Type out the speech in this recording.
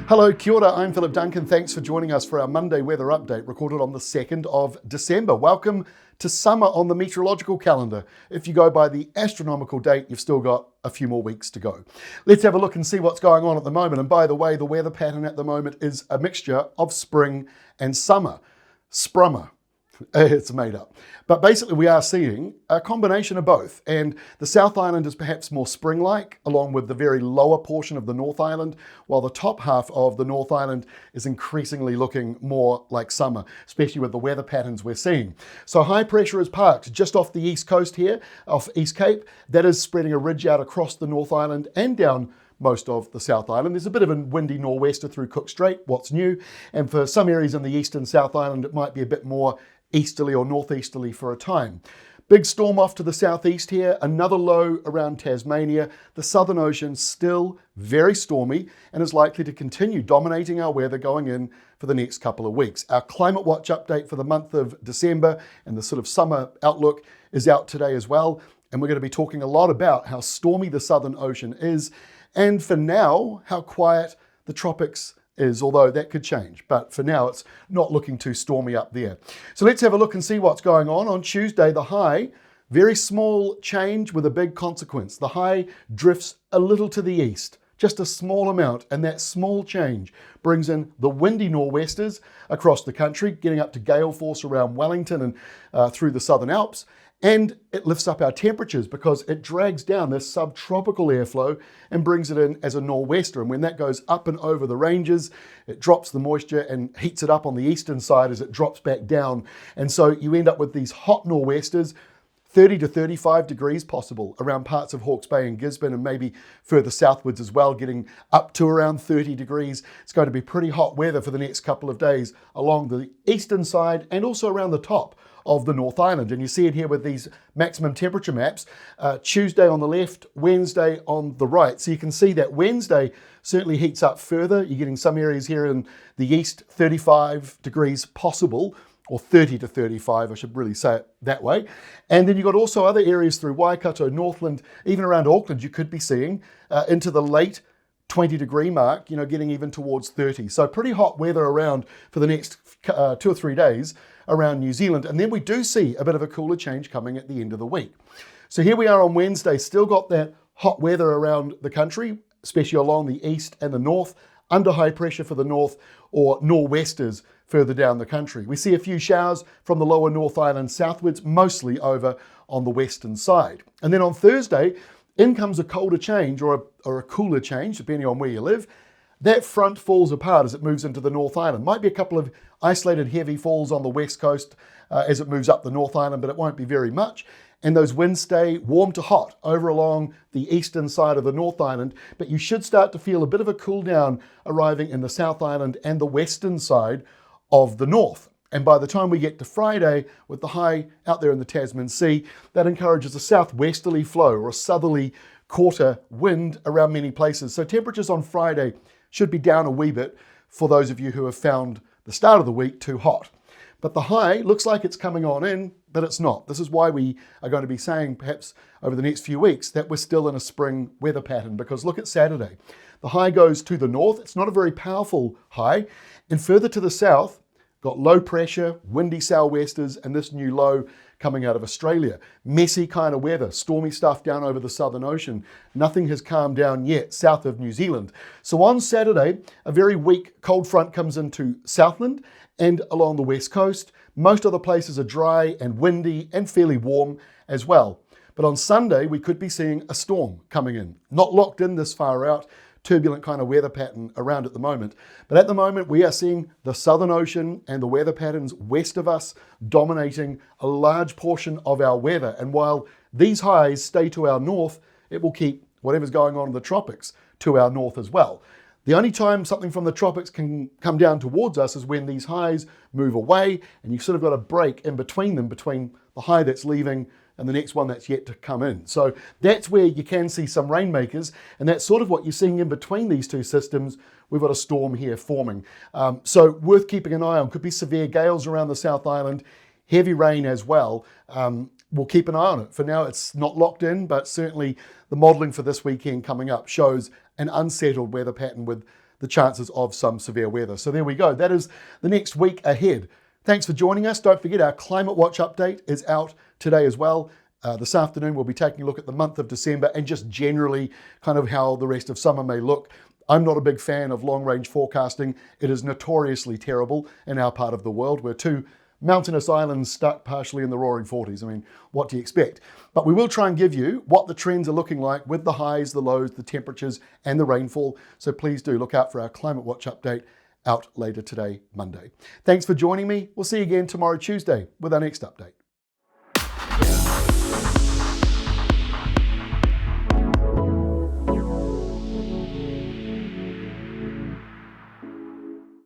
Hello, kia ora, I'm Philip Duncan. Thanks for joining us for our Monday weather update recorded on the 2nd of December. Welcome to summer on the meteorological calendar. If you go by the astronomical date, you've still got a few more weeks to go. Let's have a look and see what's going on at the moment. And by the way, the weather pattern at the moment is a mixture of spring and summer. Sprummer. It's made up. But basically we are seeing a combination of both. And the South Island is perhaps more spring-like, along with the very lower portion of the North Island, while the top half of the North Island is increasingly looking more like summer, especially with the weather patterns we're seeing. So high pressure is parked just off the east coast here, off East Cape. That is spreading a ridge out across the North Island and down most of the South Island. There's a bit of a windy nor'wester through Cook Strait, what's new. And for some areas in the eastern South Island, it might be a bit more easterly or northeasterly for a time. Big storm off to the southeast here, another low around Tasmania. The Southern Ocean still very stormy and is likely to continue dominating our weather going in for the next couple of weeks. Our Climate Watch update for the month of December and the sort of summer outlook is out today as well. And we're going to be talking a lot about how stormy the Southern Ocean is, and for now, how quiet the tropics is, although that could change. But for now, it's not looking too stormy up there. So let's have a look and see what's going on. On Tuesday, the high, very small change with a big consequence. The high drifts a little to the east, just a small amount, and that small change brings in the windy nor'westers across the country, getting up to gale force around Wellington and through the Southern Alps. And it lifts up our temperatures because it drags down this subtropical airflow and brings it in as a nor'wester. And when that goes up and over the ranges, it drops the moisture and heats it up on the eastern side as it drops back down. And so you end up with these hot nor'westers, 30 to 35 degrees possible around parts of Hawke's Bay and Gisborne, and maybe further southwards as well, getting up to around 30 degrees. It's going to be pretty hot weather for the next couple of days along the eastern side and also around the top of the North Island. And you see it here with these maximum temperature maps. Tuesday on the left, Wednesday on the right. So you can see that Wednesday certainly heats up further. You're getting some areas here in the east, 35 degrees possible, or 30 to 35, I should really say it that way. And then you've got also other areas through Waikato, Northland, even around Auckland, you could be seeing into the late 20 degree mark, getting even towards 30. So pretty hot weather around for the next 2 or 3 days around New Zealand. And then we do see a bit of a cooler change coming at the end of the week. So here we are on Wednesday, still got that hot weather around the country, especially along the east and the north, under high pressure for the north or nor'westers further down the country. We see a few showers from the lower North Island southwards, mostly over on the western side. And then on Thursday, in comes a colder change or a cooler change, depending on where you live. That front falls apart as it moves into the North Island. Might be a couple of isolated heavy falls on the west coast as it moves up the North Island, but it won't be very much. And those winds stay warm to hot over along the eastern side of the North Island, but you should start to feel a bit of a cool down arriving in the South Island and the western side of the north. And by the time we get to Friday, with the high out there in the Tasman Sea, that encourages a southwesterly flow or a southerly quarter wind around many places. So temperatures on Friday should be down a wee bit for those of you who have found the start of the week too hot. But the high looks like it's coming on in, but it's not. This is why we are going to be saying perhaps over the next few weeks that we're still in a spring weather pattern, because look at Saturday. The high goes to the north. It's not a very powerful high. And further to the south, got low pressure, windy sou'westers, and this new low coming out of Australia. Messy kind of weather, stormy stuff down over the Southern Ocean. Nothing has calmed down yet south of New Zealand. So on Saturday, a very weak cold front comes into Southland and along the west coast. Most other places are dry and windy and fairly warm as well. But on Sunday, we could be seeing a storm coming in. Not locked in this far out, turbulent kind of weather pattern around at the moment. But at the moment, we are seeing the Southern Ocean and the weather patterns west of us dominating a large portion of our weather. And while these highs stay to our north, it will keep whatever's going on in the tropics to our north as well. The only time something from the tropics can come down towards us is when these highs move away, and you've sort of got a break in between them, between the high that's leaving and the next one that's yet to come in. So that's where you can see some rainmakers, and that's sort of what you're seeing in between these two systems. We've got a storm here forming. So worth keeping an eye on. Could be severe gales around the South Island, heavy rain as well. We'll keep an eye on it. For now, it's not locked in, but certainly the modelling for this weekend coming up shows an unsettled weather pattern with the chances of some severe weather. So there we go. That is the next week ahead. Thanks for joining us. Don't forget our Climate Watch update is out today as well. This afternoon we'll be taking a look at the month of December and just generally kind of how the rest of summer may look. I'm not a big fan of long-range forecasting. It is notoriously terrible in our part of the world. We're two mountainous islands stuck partially in the roaring 40s. I mean, what do you expect? But we will try and give you what the trends are looking like with the highs, the lows, the temperatures, and the rainfall. So please do look out for our Climate Watch update out later today, Monday. Thanks for joining me. We'll see you again tomorrow, Tuesday, with our next update.